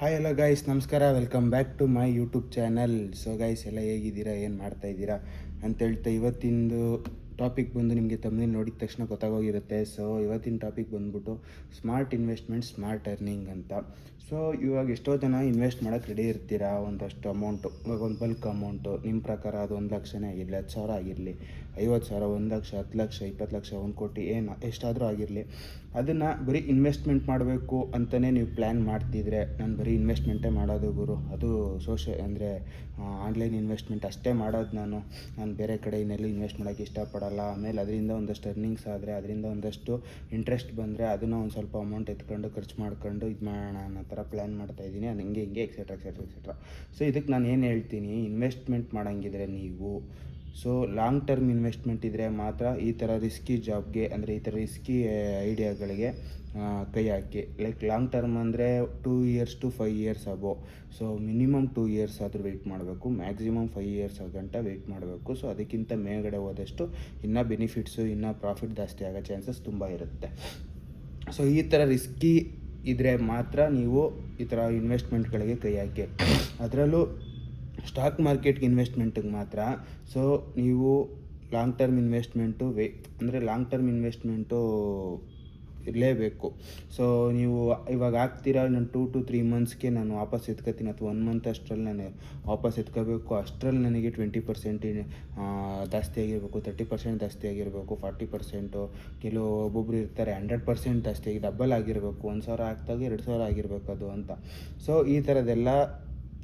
Hi hello guys, ನಮಸ್ಕಾರ. Welcome back to my YouTube channel. So guys, ಎಲ್ಲ ಹೇಗಿದ್ದೀರಾ, ಏನು ಮಾಡ್ತಾಯಿದ್ದೀರಾ ಅಂತ ಹೇಳ್ತಾ ಇವತ್ತಿಂದು ಟಾಪಿಕ್ ಬಂದು ನಿಮಗೆ ತಮ್ಮನೇಲಿ ನೋಡಿದ ತಕ್ಷಣ ಗೊತ್ತಾಗೋಗಿರುತ್ತೆ. ಸೊ ಇವತ್ತಿನ ಟಾಪಿಕ್ ಬಂದ್ಬಿಟ್ಟು ಸ್ಮಾರ್ಟ್ ಇನ್ವೆಸ್ಟ್ಮೆಂಟ್, ಸ್ಮಾರ್ಟ್ ಅರ್ನಿಂಗ್ ಅಂತ. ಸೊ ಇವಾಗ ಎಷ್ಟೋ ಜನ ಇನ್ವೆಸ್ಟ್ ಮಾಡೋಕ್ಕೆ ರೆಡಿ ಇರ್ತೀರಾ. ಒಂದಷ್ಟು ಅಮೌಂಟು, ಇವಾಗ ಒಂದು ಬಲ್ಕ್ ಅಮೌಂಟು, ನಿಮ್ಮ ಪ್ರಕಾರ ಅದು 1 ಲಕ್ಷನೇ ಆಗಿರಲಿ, 10,000 ಆಗಿರಲಿ, 50,000, 1 ಲಕ್ಷ, 10 ಲಕ್ಷ, 20 ಲಕ್ಷ, 1 ಕೋಟಿ, ಏನು ಎಷ್ಟಾದರೂ ಆಗಿರಲಿ. ಅದನ್ನು ಬರೀ ಇನ್ವೆಸ್ಟ್ಮೆಂಟ್ ಮಾಡಬೇಕು ಅಂತಲೇ ನೀವು ಪ್ಲ್ಯಾನ್ ಮಾಡ್ತಿದ್ರೆ, ನಾನು ಬರೀ ಇನ್ವೆಸ್ಟ್ಮೆಂಟೇ ಮಾಡೋದು ಗುರು, ಅದು ಆನ್ಲೈನ್ ಇನ್ವೆಸ್ಟ್ಮೆಂಟ್ ಅಷ್ಟೇ ಮಾಡೋದು, ನಾನು ಬೇರೆ ಕಡೆ ಇನ್ನೆಲ್ಲೂ ಇನ್ವೆಸ್ಟ್ ಮಾಡೋಕ್ಕೆ ಇಷ್ಟಪಡಲ್ಲ. ಆಮೇಲೆ ಅದರಿಂದ ಒಂದಷ್ಟು ಅರ್ನಿಂಗ್ಸ್ ಆದರೆ, ಅದರಿಂದ ಒಂದಷ್ಟು ಇಂಟ್ರೆಸ್ಟ್ ಬಂದರೆ ಅದನ್ನು ಒಂದು ಸ್ವಲ್ಪ ಅಮೌಂಟ್ ಎತ್ಕೊಂಡು ಖರ್ಚು ಮಾಡ್ಕೊಂಡು ಇದು ಮಾಡೋಣ ಅನ್ನೋ ಥರ ಪ್ಲ್ಯಾನ್ ಮಾಡ್ತಾಯಿದ್ದೀನಿ. ಹಿಂಗೆ ಎಕ್ಸೆಟ್ರಾ ಎಕ್ಸೆಟ್ರಾ ಎಕ್ಸೆಟ್ರಾ. ಸೊ ಇದಕ್ಕೆ ನಾನು ಏನು ಹೇಳ್ತೀನಿ, ಇನ್ವೆಸ್ಟ್ಮೆಂಟ್ ಮಾಡೋಂಗಿದ್ರೆ ನೀವು ಲಾಂಗ್ ಟರ್ಮ್ ಇನ್ವೆಸ್ಟ್ಮೆಂಟ್ ಇದ್ದರೆ ಮಾತ್ರ ಈ ಥರ ರಿಸ್ಕಿ ಜಾಬ್ಗೆ, ಅಂದರೆ ಈ ಥರ ರಿಸ್ಕಿ ಐಡಿಯಾಗಳಿಗೆ ಕೈ ಹಾಕಿ. ಲೈಕ್ ಲಾಂಗ್ ಟರ್ಮ್ ಅಂದರೆ 2 ಇಯರ್ಸ್ ಟು 5 ಇಯರ್ಸ್ ಅಬೋ. ಸೊ ಮಿನಿಮಮ್ 2 ಇಯರ್ಸ್ ಆದರೂ ವೆಯ್ಟ್ ಮಾಡಬೇಕು, ಮ್ಯಾಕ್ಸಿಮಮ್ 5 ಇಯರ್ಸ್ ಗಂಟ ವೆಯ್ಟ್ ಮಾಡಬೇಕು. ಸೊ ಅದಕ್ಕಿಂತ ಮೇಲ್ಗಡೆ ಹೋದಷ್ಟು ಇನ್ನೂ ಬೆನಿಫಿಟ್ಸು, ಇನ್ನೂ ಪ್ರಾಫಿಟ್ ಜಾಸ್ತಿ ಆಗೋ ಚಾನ್ಸಸ್ ತುಂಬ ಇರುತ್ತೆ. ಸೊ ಈ ಥರ ರಿಸ್ಕಿ ಇದ್ದರೆ ಮಾತ್ರ ನೀವು ಈ ಥರ ಇನ್ವೆಸ್ಟ್ಮೆಂಟ್ಗಳಿಗೆ ಕೈ ಹಾಕಿ. ಅದರಲ್ಲೂ ಸ್ಟಾಕ್ ಮಾರ್ಕೆಟ್ಗೆ ಇನ್ವೆಸ್ಟ್ಮೆಂಟಿಗೆ ಮಾತ್ರ. ಸೊ ನೀವು ಲಾಂಗ್ ಟರ್ಮ್ ಇನ್ವೆಸ್ಟ್ಮೆಂಟು ಇರಲೇಬೇಕು. ಸೊ ನೀವು ಇವಾಗ ಹಾಕ್ತೀರಾ, ನಾನು 2 to 3 ಮಂತ್ಸ್ಗೆ ನಾನು ವಾಪಸ್ ಎತ್ಕೋತೀನಿ, ಅಥವಾ 1 ಮಂತ್ ಅಷ್ಟರಲ್ಲಿ ನಾನು ವಾಪಸ್ ಎತ್ಕೋಬೇಕು. ಅಷ್ಟರಲ್ಲಿ ನನಗೆ 20% ಜಾಸ್ತಿ ಆಗಿರಬೇಕು, 30% ಜಾಸ್ತಿ ಆಗಿರಬೇಕು, 40%, ಒಬ್ಬೊಬ್ರು ಇರ್ತಾರೆ 100% ಜಾಸ್ತಿ ಆಗಿ ಡಬಲ್ ಆಗಿರಬೇಕು, 1,000 ಹಾಕಿದಾಗ 2,000 ಆಗಿರಬೇಕು ಅದು ಅಂತ. ಸೊ ಈ ಥರದ್ದೆಲ್ಲ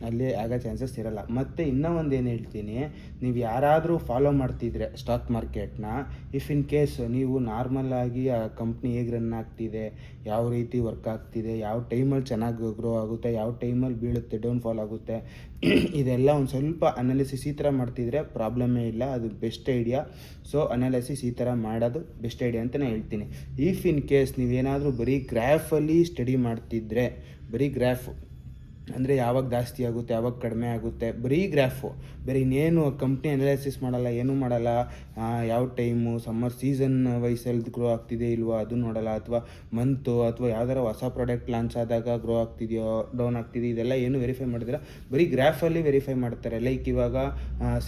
ಅಲ್ಲಿ ಆಗೋ ಚಾನ್ಸಸ್ ಇರೋಲ್ಲ. ಮತ್ತು ಇನ್ನೂ ಒಂದು ಏನು ಹೇಳ್ತೀನಿ, ನೀವು ಯಾರಾದರೂ ಫಾಲೋ ಮಾಡ್ತಿದ್ರೆ ಸ್ಟಾಕ್ ಮಾರ್ಕೆಟ್ನ, ಇಫ್ ಇನ್ ಕೇಸ್ ನೀವು ನಾರ್ಮಲಾಗಿ ಆ ಕಂಪ್ನಿ ಹೇಗೆ ರನ್ ಆಗ್ತಿದೆ, ಯಾವ ರೀತಿ ವರ್ಕ್ ಆಗ್ತಿದೆ, ಯಾವ ಟೈಮಲ್ಲಿ ಚೆನ್ನಾಗಿ ಗ್ರೋ ಆಗುತ್ತೆ, ಯಾವ ಟೈಮಲ್ಲಿ ಬೀಳುತ್ತೆ, ಡೌನ್ಫಾಲ್ ಆಗುತ್ತೆ, ಇದೆಲ್ಲ ಒಂದು ಸ್ವಲ್ಪ ಅನಾಲಿಸಿಸ್ ಈ ಥರ ಮಾಡ್ತಿದ್ರೆ ಪ್ರಾಬ್ಲಮ್ಮೇ ಇಲ್ಲ, ಅದು ಬೆಸ್ಟ್ ಐಡಿಯಾ. ಸೊ ಅನಾಲಿಸಿಸ್ ಈ ಥರ ಮಾಡೋದು ಬೆಸ್ಟ್ ಐಡಿಯಾ ಅಂತಲೇ ಹೇಳ್ತೀನಿ. ಇಫ್ ಇನ್ ಕೇಸ್ ನೀವೇನಾದರೂ ಬರೀ ಗ್ರಾಫಲ್ಲಿ ಸ್ಟಡಿ ಮಾಡ್ತಿದ್ರೆ, ಬರೀ ಗ್ರಾಫು ಅಂದರೆ ಯಾವಾಗ ಜಾಸ್ತಿ ಆಗುತ್ತೆ, ಯಾವಾಗ ಕಡಿಮೆ ಆಗುತ್ತೆ, ಬರೀ ಗ್ರಾಫು, ಬೇರೆ ಇನ್ನೇನು ಕಂಪ್ನಿ ಅನಾಲಿಸಿಸ್ ಮಾಡಲ್ಲ, ಏನೂ ಮಾಡಲ್ಲ. ಯಾವ ಟೈಮು, ಸಮ್ಮರ್ ಸೀಸನ್ ವೈಸಲ್ಲಿ ಗ್ರೋ ಆಗ್ತಿದೆ ಇಲ್ವೋ ಅದು ನೋಡಲ್ಲ, ಅಥವಾ ಮಂತು, ಅಥವಾ ಯಾವ್ದಾರ ಹೊಸ ಪ್ರಾಡಕ್ಟ್ ಲಾಂಚ್ ಆದಾಗ ಗ್ರೋ ಆಗ್ತಿದೆಯೋ ಡೌನ್ ಆಗ್ತಿದೆಯೋ ಇದೆಲ್ಲ ಏನು ವೆರಿಫೈ ಮಾಡಿದ್ರೆ ಬರೀ ಗ್ರಾಫಲ್ಲಿ ವೆರಿಫೈ ಮಾಡ್ತಾರೆ. ಲೈಕ್ ಇವಾಗ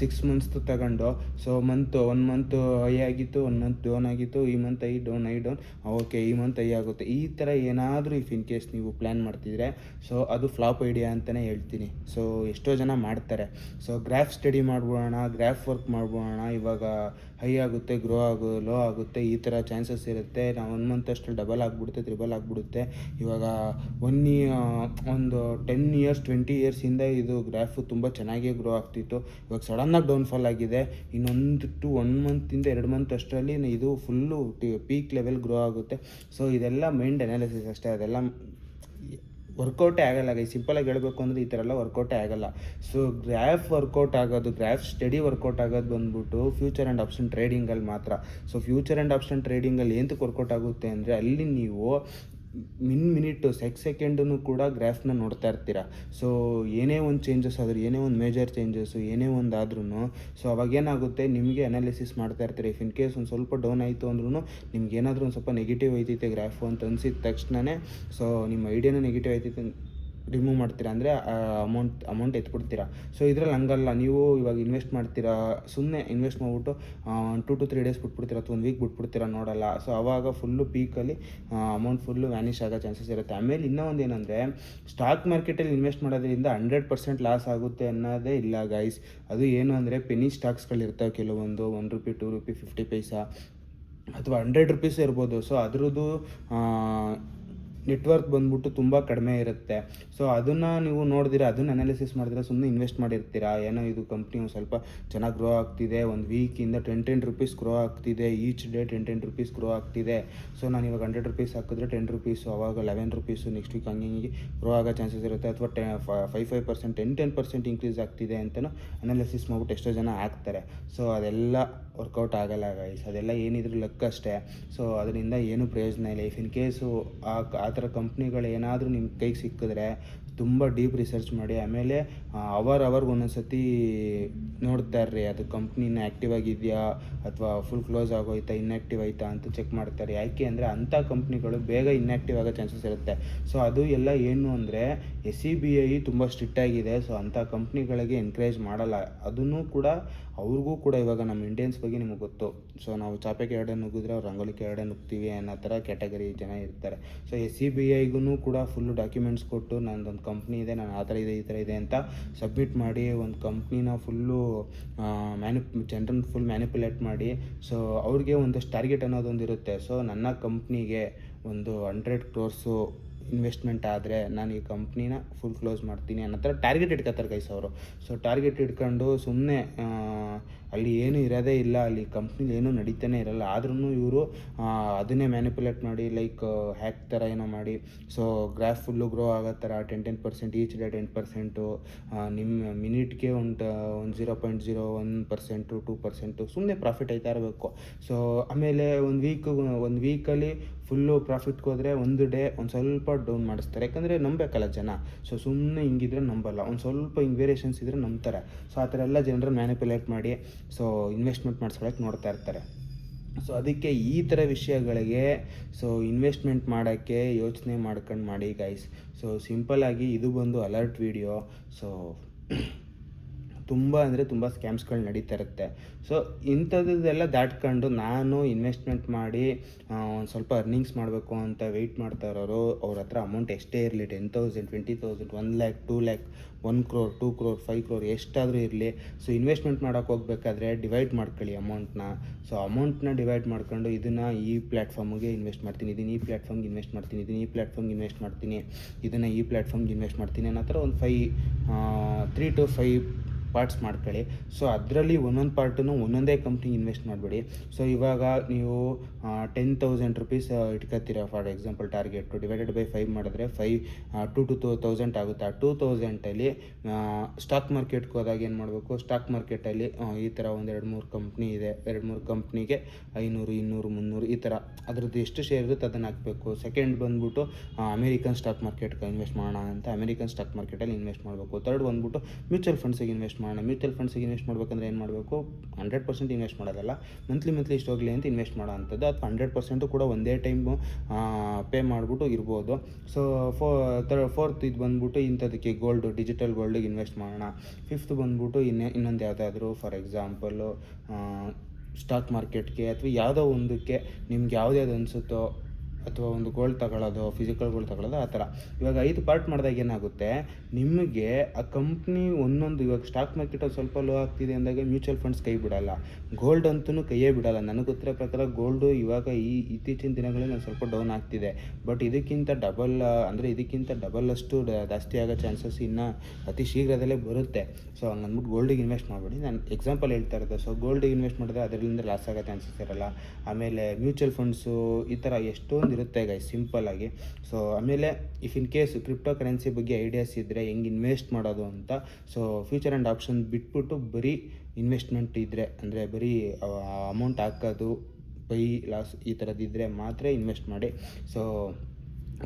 6 ಮಂತ್ಸ್ ತಗೊಂಡು, ಸೊ 1 ಮಂತ್ ಹೈ ಆಗಿತ್ತು, 1 ಮಂತ್ ಡೌನ್ ಆಗಿತ್ತು, ಈ ಮಂತ್ ಐ ಡೌನ್, ಓಕೆ ಈ ಮಂತ್ ಐ ಆಗುತ್ತೆ. ಈ ಥರ ಏನಾದರೂ ಇಫ್ ಇನ್ ಕೇಸ್ ನೀವು ಪ್ಲ್ಯಾನ್ ಮಾಡ್ತಿದ್ರೆ, ಸೊ ಅದು ಫ್ಲಾಪ್ ಐಡಿಯಾ ಅಂತಲೇ ಹೇಳ್ತೀನಿ. ಸೊ ಎಷ್ಟೋ ಜನ ಮಾಡ್ತಾರೆ. ಸೊ ಗ್ರಾಫ್ ಸ್ಟಡಿ ಮಾಡ್ಬೋಣ, ಗ್ರಾಫ್ ವರ್ಕ್ ಮಾಡ್ಬೋಣ, ಇವಾಗ ಹೈ ಆಗುತ್ತೆ, ಲೋ ಆಗುತ್ತೆ, ಈ ಥರ ಚಾನ್ಸಸ್ ಇರುತ್ತೆ. ನಾವು 1 ಮಂತ್ ಅಷ್ಟು ಡಬಲ್ ಆಗಿಬಿಡುತ್ತೆ, ತ್ರಿಬಲ್ ಆಗಿಬಿಡುತ್ತೆ. ಇವಾಗ ಒಂದು 10 ಇಯರ್ಸ್ 20 ಇಯರ್ಸಿಂದ ಇದು ಗ್ರಾಫು ತುಂಬ ಚೆನ್ನಾಗೇ ಗ್ರೋ ಆಗ್ತಿತ್ತು. ಇವಾಗ ಸಡನ್ನಾಗಿ ಡೌನ್ಫಾಲ್ ಆಗಿದೆ. ಇನ್ನೊಂದು 1 ಮಂತಿಂದ 2 ಮಂತ್ ಅಷ್ಟರಲ್ಲಿ ಇದು ಫುಲ್ಲು ಪೀಕ್ ಲೆವೆಲ್ ಗ್ರೋ ಆಗುತ್ತೆ. ಸೊ ಇದೆಲ್ಲ ಮೈಂಡ್ ಅನಾಲಿಸಿಸ್ ಅಷ್ಟೇ, ಅದೆಲ್ಲ ವರ್ಕೌಟೇ ಆಗಲ್ಲ. ಸಿಂಪಲಾಗಿ ಹೇಳಬೇಕು ಅಂದರೆ ಈ ಥರ ಎಲ್ಲ ವರ್ಕೌಟೇ ಆಗಲ್ಲ. ಸೊ ಗ್ರಾಫ್ ಸ್ಟಡಿ ವರ್ಕೌಟ್ ಆಗೋದು ಬಂದ್ಬಿಟ್ಟು ಫ್ಯೂಚರ್ ಆ್ಯಂಡ್ ಆಪ್ಷನ್ ಟ್ರೇಡಿಂಗಲ್ಲಿ ಮಾತ್ರ. ಸೊ ಫ್ಯೂಚರ್ ಆ್ಯಂಡ್ ಆಪ್ಷನ್ ಟ್ರೇಡಿಂಗಲ್ಲಿ ಏನಕ್ಕೆ ವರ್ಕೌಟ್ ಆಗುತ್ತೆ ಅಂದರೆ, ಅಲ್ಲಿ ನೀವು ಮಿನಿಟು ಸೆಕೆಂಡನ್ನು ಕೂಡ ಗ್ರಾಫ್ನ ನೋಡ್ತಾ ಇರ್ತೀರ. ಸೊ ಏನೇ ಒಂದು ಚೇಂಜಸ್ ಆದರೂ, ಏನೇ ಒಂದು ಮೇಜರ್ ಚೇಂಜಸ್ಸು ಏನೇ ಒಂದು ಆದ್ರೂ, ಸೊ ಅವಾಗೇನಾಗುತ್ತೆ, ನಿಮಗೆ ಅನಾಲಿಸಿಸ್ ಮಾಡ್ತಾ ಇರ್ತೀರ. ಇಫ್ ಇನ್ ಕೇಸ್ ಒಂದು ಸ್ವಲ್ಪ ಡೌನ್ ಆಯಿತು ಅಂದ್ರೂ, ನಿಮ್ಗೆ ಏನಾದರೂ ಒಂದು ಸ್ವಲ್ಪ ನೆಗೆಟಿವ್ ಐತೈತೆ ಗ್ರಾಫು ಅಂತ ಅನಿಸಿದ ತಕ್ಷಣವೇ, ಸೊ ನಿಮ್ಮ ಐಡಿಯಾನು ನೆಗೆಟಿವ್ ಐತೈತೆ ರಿಮೂವ್ ಮಾಡ್ತೀರಾ, ಅಂದರೆ ಅಮೌಂಟ್ ಎತ್ಬಿಡ್ತೀರಾ. ಸೊ ಇದ್ರಲ್ಲಿ ಹಂಗಲ್ಲ, ನೀವು ಇವಾಗ ಇನ್ವೆಸ್ಟ್ ಮಾಡ್ತೀರಾ, ಸುಮ್ಮನೆ ಇನ್ವೆಸ್ಟ್ ಮಾಡಿಬಿಟ್ಟು 2 to 3 ಡೇಸ್ ಬಿಟ್ಬಿಡ್ತೀರಾ, ಅಥವಾ 1 ವೀಕ್ ಬಿಟ್ಬಿಡ್ತೀರಾ, ನೋಡಲ್ಲ. ಸೊ ಆವಾಗ ಫುಲ್ಲು ಪೀಕಲ್ಲಿ ಅಮೌಂಟ್ ಫುಲ್ಲು ವ್ಯಾನಿಷ್ ಆಗೋ ಚಾನ್ಸಸ್ ಇರುತ್ತೆ. ಆಮೇಲೆ ಇನ್ನೂ ಒಂದು ಏನಂದರೆ, ಸ್ಟಾಕ್ ಮಾರ್ಕೆಟಲ್ಲಿ ಇನ್ವೆಸ್ಟ್ ಮಾಡೋದ್ರಿಂದ 100% ಲಾಸ್ ಆಗುತ್ತೆ ಅನ್ನೋದೇ ಇಲ್ಲ ಗೈಸ್. ಅದು ಏನು ಅಂದರೆ, ಪೆನಿ ಸ್ಟಾಕ್ಸ್ಗಳಿರ್ತವೆ ಕೆಲವೊಂದು, 1 ರೂಪಿ, 2 ರೂಪಿ, 50 ಪೈಸಾ, ಅಥವಾ 100 ರೂಪೀಸ್ ಇರ್ಬೋದು. ಸೊ ಅದ್ರದ್ದು ನೆಟ್ವರ್ಕ್ ಬಂದ್ಬಿಟ್ಟು ತುಂಬ ಕಡಿಮೆ ಇರುತ್ತೆ. ಸೊ ಅದನ್ನು ನೀವು ನೋಡಿದಿರ, ಅದನ್ನು ಅನಾಲಿಸಿಸ್ ಮಾಡಿದ್ರೆ ಸುಮ್ಮನೆ ಇನ್ವೆಸ್ಟ್ ಮಾಡಿರ್ತೀರಾ. ಏನೋ ಇದು ಕಂಪ್ನಿ ಒಂದು ಸ್ವಲ್ಪ ಚೆನ್ನಾಗಿ ಗ್ರೋ ಆಗ್ತಿದೆ, ಒಂದು ವೀಕಿಂದ 10 ರೂಪೀಸ್ ಗ್ರೋ ಆಗ್ತಿದೆ, ಈಚ್ ಡೇ 10 ರೂಪೀಸ್ ಗ್ರೋ ಆಗ್ತಿದೆ. ಸೊ ನಾನು ಇವಾಗ 100 ರೂಪೀಸ್ ಹಾಕಿದ್ರೆ 10 ರೂಪೀಸು, ಅವಾಗ 11 ರೂಪೀಸು, ನೆಕ್ಸ್ಟ್ ವೀಕ್ ಹಂಗೆ ಗ್ರೋ ಆಗೋ ಚಾನ್ಸಸ್ ಇರುತ್ತೆ. ಅಥವಾ 5% 10% ಇನ್ಕ್ರೀಸ್ ಆಗ್ತಿದೆ ಅಂತಲೂ ಅನಾಲಿಸಿಸ್ ಮಾಡ್ಬಿಟ್ಟು ಎಷ್ಟೋ ಜನ ಹಾಕ್ತಾರೆ. ಸೊ ಅದೆಲ್ಲ ವರ್ಕೌಟ್ ಆಗಲ್ಲ ಗೈಸ್, ಅದೆಲ್ಲ ಏನಿದ್ರು ಲಕ್ ಅಷ್ಟೇ. ಸೊ ಅದರಿಂದ ಏನೂ ಪ್ರಯೋಜನ ಇಲ್ಲ. ಇಫ್ ಇನ್ ಕೇಸು ಆ ಥರ ಕಂಪ್ನಿಗಳು ಏನಾದರೂ ನಿಮ್ಮ ಕೈಗೆ ಸಿಕ್ಕಿದ್ರೆ ತುಂಬ ಡೀಪ್ ರಿಸರ್ಚ್ ಮಾಡಿ ಆಮೇಲೆ ಅವರ್ಗೆ ಒಂದೊಂದ್ಸತಿ ನೋಡ್ತಾ ಇರ್ರಿ ಅದು ಕಂಪ್ನಿನ ಆ್ಯಕ್ಟಿವ್ ಆಗಿದೆಯಾ ಅಥವಾ ಫುಲ್ ಕ್ಲೋಸ್ ಆಗೋಯ್ತಾ ಇನ್ಆ್ಯಕ್ಟಿವ್ ಆಯಿತಾ ಅಂತ ಚೆಕ್ ಮಾಡ್ತಾರೆ. ಯಾಕೆ ಅಂದರೆ ಅಂಥ ಕಂಪ್ನಿಗಳು ಬೇಗ ಇನ್ಆ್ಯಕ್ಟಿವ್ ಆಗೋ ಚಾನ್ಸಸ್ ಇರುತ್ತೆ. ಸೊ ಅದು ಎಲ್ಲ ಏನು ಅಂದರೆ SEBI ತುಂಬ ಸ್ಟ್ರಿಕ್ಟ್ ಆಗಿದೆ. ಸೊ ಅಂಥ ಕಂಪ್ನಿಗಳಿಗೆ ಎನ್ಕರೇಜ್ ಮಾಡಲ್ಲ. ಅದನ್ನು ಕೂಡ ಅವ್ರಿಗೂ ಕೂಡ ಇವಾಗ ನಮ್ಮ ಇಂಡಿಯನ್ಸ್ ಬಗ್ಗೆ ನಿಮಗೆ ಗೊತ್ತು. ಸೊ ನಾವು ಚಾಪೆ ಕೆಳಗಡೆ ನುಗ್ಗಿದ್ರೆ ಅವ್ರು ರಂಗೋಲಿ ಕೆಳಗಡೆ ನುಗ್ತೀವಿ ಅನ್ನೋ ಥರ ಕ್ಯಾಟಗರಿ ಜನ ಇರ್ತಾರೆ. ಸೊ SEBIಗೂ ಕೂಡ ಫುಲ್ಲು ಡಾಕ್ಯುಮೆಂಟ್ಸ್ ಕೊಟ್ಟು ನಂದೊಂದು ಕಂಪ್ನಿ ಇದೆ, ನಾನು ಆ ಥರ ಇದೆ ಈ ಥರ ಇದೆ ಅಂತ ಸಬ್ಮಿಟ್ ಮಾಡಿ ಒಂದು ಕಂಪ್ನಿನ ಫುಲ್ಲು ಜನರನ್ನ ಫುಲ್ ಮ್ಯಾನಿಪುಲೇಟ್ ಮಾಡಿ ಸೊ ಅವ್ರಿಗೆ ಒಂದಷ್ಟು ಟಾರ್ಗೆಟ್ ಅನ್ನೋದೊಂದು ಇರುತ್ತೆ. ಸೊ ನನ್ನ ಕಂಪ್ನಿಗೆ ಒಂದು 100 crores ಇನ್ವೆಸ್ಟ್ಮೆಂಟ್ ಆದರೆ ನಾನು ಈ ಕಂಪ್ನಿನ ಫುಲ್ ಕ್ಲೋಸ್ ಮಾಡ್ತೀನಿ ಅನ್ನೋ ಥರ ಟಾರ್ಗೆಟ್ ಇಟ್ಕೊತಾರೆ ಗೈಸ್ ಅವರು. ಸೊ ಟಾರ್ಗೆಟ್ ಇಟ್ಕೊಂಡು ಸುಮ್ಮನೆ ಅಲ್ಲಿ ಏನೂ ಇರೋದೇ ಇಲ್ಲ, ಅಲ್ಲಿ ಕಂಪ್ನಿಲಿ ಏನೂ ನಡೀತಾನೆ ಇರಲ್ಲ. ಆದ್ರೂ ಇವರು ಅದನ್ನೇ ಮ್ಯಾನಿಪುಲೇಟ್ ಮಾಡಿ ಲೈಕ್ ಹ್ಯಾಕ್ ಥರ ಏನೋ ಮಾಡಿ ಸೊ ಗ್ರಾಫ್ ಫುಲ್ಲು ಗ್ರೋ ಆಗೋ ಥರ 10% ಈಚ್ ಡೇ 10%, ನಿಮ್ಮ ಮಿನಿಟ್ಗೆ ಒಂದು 0.01% 2% ಸುಮ್ಮನೆ ಪ್ರಾಫಿಟ್ ಆಯ್ತಾ ಇರಬೇಕು. ಸೊ ಆಮೇಲೆ ಒಂದು ವೀಕಲ್ಲಿ ಫುಲ್ಲು ಪ್ರಾಫಿಟ್ಗೆ ಹೋದರೆ ಒಂದು ಡೇ ಒಂದು ಸ್ವಲ್ಪ ಡೌನ್ ಮಾಡಿಸ್ತಾರೆ. ಯಾಕಂದರೆ ನಂಬೇಕಲ್ಲ ಜನ. ಸೊ ಸುಮ್ಮನೆ ಹಿಂಗಿದ್ರೆ ನಂಬಲ್ಲ, ಒಂದು ಸ್ವಲ್ಪ ಹಿಂಗೆ ವೇರಿಯೇಷನ್ಸ್ ಇದ್ದರೆ ನಂಬ್ತಾರೆ. ಸೊ ಆ ಥರ ಎಲ್ಲ ಜನರ ಮ್ಯಾನಿಪುಲೇಟ್ ಮಾಡಿ ಸೊ ಇನ್ವೆಸ್ಟ್ಮೆಂಟ್ ಮಾಡಿಸ್ಕೊಳಕ್ಕೆ ನೋಡ್ತಾ ಇರ್ತಾರೆ. ಸೊ ಅದಕ್ಕೆ ಈ ಥರ ವಿಷಯಗಳಿಗೆ ಸೊ ಇನ್ವೆಸ್ಟ್ಮೆಂಟ್ ಮಾಡೋಕ್ಕೆ ಯೋಚನೆ ಮಾಡ್ಕೊಂಡು ಮಾಡಿ ಗೈಸ್. ಸೊ ಸಿಂಪಲ್ಲಾಗಿ ಇದು ಬಂದು ಅಲರ್ಟ್ ವಿಡಿಯೋ. ಸೊ ತುಂಬ ಅಂದರೆ ತುಂಬ ಸ್ಕ್ಯಾಮ್ಸ್ಗಳು ನಡೀತಾ ಇರುತ್ತೆ. ಸೊ ಇಂಥದ್ದೆಲ್ಲ ದಾಟ್ಕೊಂಡು ನಾನು ಇನ್ವೆಸ್ಟ್ಮೆಂಟ್ ಮಾಡಿ ಒಂದು ಸ್ವಲ್ಪ ಅರ್ನಿಂಗ್ಸ್ ಮಾಡಬೇಕು ಅಂತ ವೆಯ್ಟ್ ಮಾಡ್ತಾ ಇರೋರು ಅವ್ರ ಹತ್ರ ಅಮೌಂಟ್ ಎಷ್ಟೇ ಇರಲಿ, 10,000 20,000 1 lakh 2 lakh 1 crore 2 crore 5 crore ಎಷ್ಟಾದರೂ ಇರಲಿ. ಸೊ ಇನ್ವೆಸ್ಟ್ಮೆಂಟ್ ಮಾಡೋಕ್ಕೆ ಹೋಗ್ಬೇಕಾದ್ರೆ ಡಿವೈಡ್ ಮಾಡ್ಕೊಳ್ಳಿ ಅಮೌಂಟ್ನ. ಸೊ ಅಮೌಂಟ್ನ ಡಿವೈಡ್ ಮಾಡ್ಕೊಂಡು ಇದನ್ನು ಈ ಪ್ಲ್ಯಾಟ್ಫಾರ್ಮಿಗೆ ಇನ್ವೆಸ್ಟ್ ಮಾಡ್ತೀನಿ, ಇದನ್ನು ಈ ಪ್ಲ್ಯಾಟ್ಫಾರ್ಮ್ಗೆ ಇನ್ವೆಸ್ಟ್ ಮಾಡ್ತೀನಿ, ಇದನ್ನು ಈ ಪ್ಲ್ಯಾಟ್ಫಾರ್ಮ್ಗೆ ಇನ್ವೆಸ್ಟ್ ಮಾಡ್ತೀನಿ, ಇದನ್ನು ಈ ಪ್ಲ್ಯಾಟ್ಫಾರ್ಮ್ಗೆ ಇನ್ವೆಸ್ಟ್ ಮಾಡ್ತೀನಿ ಅನ್ನೋ ಥರ ಒಂದು 3 to 5 ಪಾರ್ಟ್ಸ್ ಮಾಡ್ಕೊಳ್ಳಿ. ಸೊ ಅದರಲ್ಲಿ ಒಂದೊಂದು ಪಾರ್ಟನ್ನು ಒಂದೊಂದೇ ಕಂಪ್ನಿಗೆ ಇನ್ವೆಸ್ಟ್ ಮಾಡಬೇಡಿ. ಸೊ ಇವಾಗ ನೀವು 10,000 rupees ಇಟ್ಕೊತೀರ for example target, divided by 5 ಮಾಡಿದ್ರೆ 2,000 ಆಗುತ್ತೆ. ಆ 2,000ಅಲ್ಲಿ ಸ್ಟಾಕ್ ಮಾರ್ಕೆಟ್ಗೆ ಹೋದಾಗ ಏನು ಮಾಡಬೇಕು, ಸ್ಟಾಕ್ ಮಾರ್ಕೆಟಲ್ಲಿ ಈ ಥರ ಒಂದು 2-3 ಕಂಪ್ನಿ ಇದೆ, 2-3 ಕಂಪ್ನಿಗೆ 500 200 300 ಈ ಥರ ಅದ್ರದ್ದು ಎಷ್ಟು ಶೇರ್ ಇರುತ್ತೆ ಅದನ್ನು ಹಾಕಬೇಕು. ಸೆಕೆಂಡ್ ಬಂದ್ಬಿಟ್ಟು ಅಮೇರಿಕನ್ ಸ್ಟಾಕ್ ಮಾರ್ಕೆಟ್ಗೆ ಇನ್ವೆಸ್ಟ್ ಮಾಡೋಣ ಅಂತ ಅಮೇರಿಕನ್ ಸ್ಟಾಕ್ ಮಾರ್ಕೆಟಲ್ಲಿ ಇನ್ವೆಸ್ಟ್ ಮಾಡಬೇಕು. ಥರ್ಡ್ ಬಂದ್ಬಿಟ್ಟು ಮ್ಯೂಚುವಲ್ ಫಂಡ್ಸಿಗೆ ಇನ್ವೆಸ್ಟ್ ಮಾಡೋಣ. ಮ್ಯೂಚುವಲ್ ಫಂಡ್ಸಿಗೆ ಇನ್ವೆಸ್ಟ್ ಮಾಡಬೇಕಂದ್ರೆ ಏನು ಮಾಡಬೇಕು, 100% ಇನ್ವೆಸ್ಟ್ ಮಾಡೋದಲ್ಲ, ಮಂತ್ಲಿ ಇಷ್ಟು ಹೋಗಲಿ ಅಂತ ಇನ್ವೆಸ್ಟ್ ಮಾಡೋ ಅಂಥದ್ದು. ಅಥವಾ 100% ಕೂಡ ಒಂದೇ ಟೈಮು ಪೇ ಮಾಡಿಬಿಟ್ಟು ಇರ್ಬೋದು. ಸೊ ಫೋರ್ತ್ ಇದು ಬಂದ್ಬಿಟ್ಟು ಇಂಥದಕ್ಕೆ ಡಿಜಿಟಲ್ ಗೋಲ್ಡಿಗೆ ಇನ್ವೆಸ್ಟ್ ಮಾಡೋಣ. ಫಿಫ್ತ್ ಬಂದ್ಬಿಟ್ಟು ಇನ್ನೊಂದು ಯಾವುದಾದ್ರೂ ಫಾರ್ ಎಕ್ಸಾಂಪಲ್ಲು ಸ್ಟಾಕ್ ಮಾರ್ಕೆಟ್ಗೆ ಅಥವಾ ಯಾವುದೋ ಒಂದಕ್ಕೆ ನಿಮ್ಗೆ ಯಾವ್ದು ಅನಿಸುತ್ತೋ ಅಥವಾ ಒಂದು ಗೋಲ್ಡ್ ತಗೊಳ್ಳೋದು, ಫಿಸಿಕಲ್ ಗೋಲ್ಡ್ ತಗೊಳ್ಳೋದು, ಆ ಥರ. ಇವಾಗ 5 ಪಾರ್ಟ್ ಮಾಡಿದಾಗ ಏನಾಗುತ್ತೆ, ನಿಮಗೆ ಆ ಕಂಪ್ನಿ ಒಂದೊಂದು ಇವಾಗ ಸ್ಟಾಕ್ ಮಾರ್ಕೆಟಲ್ಲಿ ಸ್ವಲ್ಪ ಲೋ ಆಗ್ತಿದೆ ಅಂದಾಗ ಮ್ಯೂಚುವಲ್ ಫಂಡ್ಸ್ ಕೈ ಬಿಡಲ್ಲ, ಗೋಲ್ಡ್ ಅಂತೂ ಕೈಯೇ ಬಿಡಲ್ಲ. ನನಗೆ ಗೊತ್ತಿರೋ ಪ್ರಕಾರ ಗೋಲ್ಡು ಇವಾಗ ಇತ್ತೀಚಿನ ದಿನಗಳಲ್ಲಿ ನಾನು ಸ್ವಲ್ಪ ಡೌನ್ ಆಗ್ತಿದೆ. ಬಟ್ ಇದಕ್ಕಿಂತ ಡಬಲ್ ಅಷ್ಟು ಜಾಸ್ತಿ ಆಗೋ ಚಾನ್ಸಸ್ ಇನ್ನು ಅತಿ ಶೀಘ್ರದಲ್ಲೇ ಬರುತ್ತೆ. ಸೊ ಹಂಗಂದ್ಬಿಟ್ಟು ಗೋಲ್ಡಿಗೆ ಇನ್ವೆಸ್ಟ್ ಮಾಡಬೇಡಿ. ನಾನು ಎಕ್ಸಾಂಪಲ್ ಹೇಳ್ತಾ ಇರೋದು. ಸೊ ಗೋಲ್ಡಿಗೆ ಇನ್ವೆಸ್ಟ್ ಮಾಡಿದ್ರೆ ಅದರಿಂದ ಲಾಸ್ ಆಗೋ ಚಾನ್ಸಸ್ ಇರಲ್ಲ. ಆಮೇಲೆ ಮ್ಯೂಚುವಲ್ ಫಂಡ್ಸು ಈ ಥರ ಎಷ್ಟೊಂದು ಇರುತ್ತೆ ಗೈಸ್ ಸಿಂಪಲ್ಲಾಗಿ. ಸೊ ಆಮೇಲೆ if in case crypto currency ಬಗ್ಗೆ ಐಡಿಯಾಸ್ ಇದ್ದರೆ ಹೆಂಗೆ ಇನ್ವೆಸ್ಟ್ ಮಾಡೋದು ಅಂತ, ಸೊ ಫ್ಯೂಚರ್ ಆ್ಯಂಡ್ ಆಪ್ಷನ್ ಬಿಟ್ಬಿಟ್ಟು ಬರೀ ಇನ್ವೆಸ್ಟ್ಮೆಂಟ್ ಇದ್ದರೆ, ಅಂದರೆ ಬರೀ ಅಮೌಂಟ್ ಹಾಕೋದು ಬೈ ಲಾಸ್ ಈ ಥರದ್ದಿದ್ದರೆ ಮಾತ್ರ ಇನ್ವೆಸ್ಟ್ ಮಾಡಿ. ಸೊ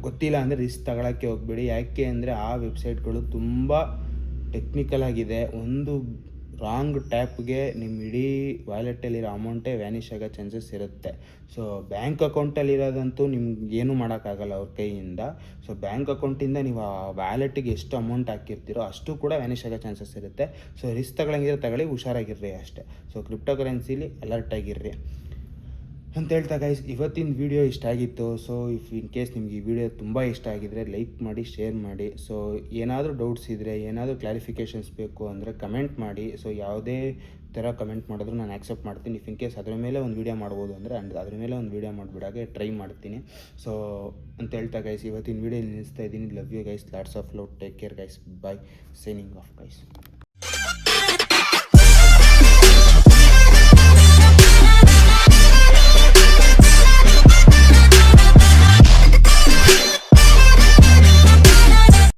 ಗೊತ್ತಿಲ್ಲ ಅಂದರೆ ರಿಸ್ಕ್ ತಗೊಳ್ಳೋಕ್ಕೆ ಹೋಗಬೇಡಿ. ಯಾಕೆ ಅಂದರೆ ಆ ವೆಬ್ಸೈಟ್ಗಳು ತುಂಬ ಟೆಕ್ನಿಕಲ್ ಆಗಿದೆ. ಒಂದು ರಾಂಗ್ ಟ್ಯಾಪ್ಗೆ ನಿಮ್ಮ ಇಡೀ ವ್ಯಾಲೆಟಲ್ಲಿರೋ ಅಮೌಂಟೇ ವ್ಯಾನಿಷ್ ಆಗೋ ಚಾನ್ಸಸ್ ಇರುತ್ತೆ. ಸೊ ಬ್ಯಾಂಕ್ ಅಕೌಂಟಲ್ಲಿರೋದಂತೂ ನಿಮ್ಗೆ ಏನೂ ಮಾಡೋಕ್ಕಾಗಲ್ಲ ಅವ್ರ ಕೈಯಿಂದ. ಸೊ ಬ್ಯಾಂಕ್ ಅಕೌಂಟಿಂದ ನೀವು ಆ ವ್ಯಾಲೆಟಿಗೆ ಎಷ್ಟು ಅಮೌಂಟ್ ಹಾಕಿರ್ತೀರೋ ಅಷ್ಟು ಕೂಡ ವ್ಯಾನಿಷ್ ಆಗೋ ಚಾನ್ಸಸ್ ಇರುತ್ತೆ. ಸೊ ರಿಸ್ಕ್ ತಗೊಳ್ಳೋಂಗಿದ್ರೆ ಹುಷಾರಾಗಿರ್ರಿ ಅಷ್ಟೇ. ಸೊ ಕ್ರಿಪ್ಟೋ ಕರೆನ್ಸಿಲಿ ಅಲರ್ಟ್ ಆಗಿರ್ರಿ ಅಂತ ಹೇಳ್ತಾ ಗೈಸ್, ಇವತ್ತಿನ ವೀಡಿಯೋ ಇಷ್ಟ ಆಗಿತ್ತು. ಸೊ ಇಫ್ ಇನ್ ಕೇಸ್ ನಿಮ್ಗೆ ಈ ವಿಡಿಯೋ ತುಂಬ ಇಷ್ಟ ಆಗಿದ್ರೆ ಲೈಕ್ ಮಾಡಿ, ಶೇರ್ ಮಾಡಿ. ಸೊ ಏನಾದರೂ ಡೌಟ್ಸ್ ಇದ್ದರೆ, ಏನಾದರೂ ಕ್ಲಾರಿಫಿಕೇಷನ್ಸ್ ಬೇಕು ಅಂದರೆ ಕಮೆಂಟ್ ಮಾಡಿ. ಸೊ ಯಾವುದೇ ಥರ ಕಮೆಂಟ್ ಮಾಡಿದ್ರು ನಾನು ಆ್ಯಕ್ಸೆಪ್ಟ್ ಮಾಡ್ತೀನಿ. ಇಫ್ ಇನ್ ಕೇಸ್ ಅದ್ರ ಮೇಲೆ ಒಂದು ವೀಡಿಯೋ ಮಾಡ್ಬೋದು ಅಂದರೆ ಅದ್ರ ಮೇಲೆ ಒಂದು ವೀಡಿಯೋ ಮಾಡಿಬಿಡಾಗೆ ಟ್ರೈ ಮಾಡ್ತೀನಿ. ಸೊ ಅಂತ ಹೇಳ್ತಾ ಗೈಸ್, ಇವತ್ತಿನ ವೀಡಿಯೋ ನಿಲ್ಲಿಸ್ತಾ ಇದ್ದೀನಿ. Love you guys, lots of love, take care guys, bye, signing off guys.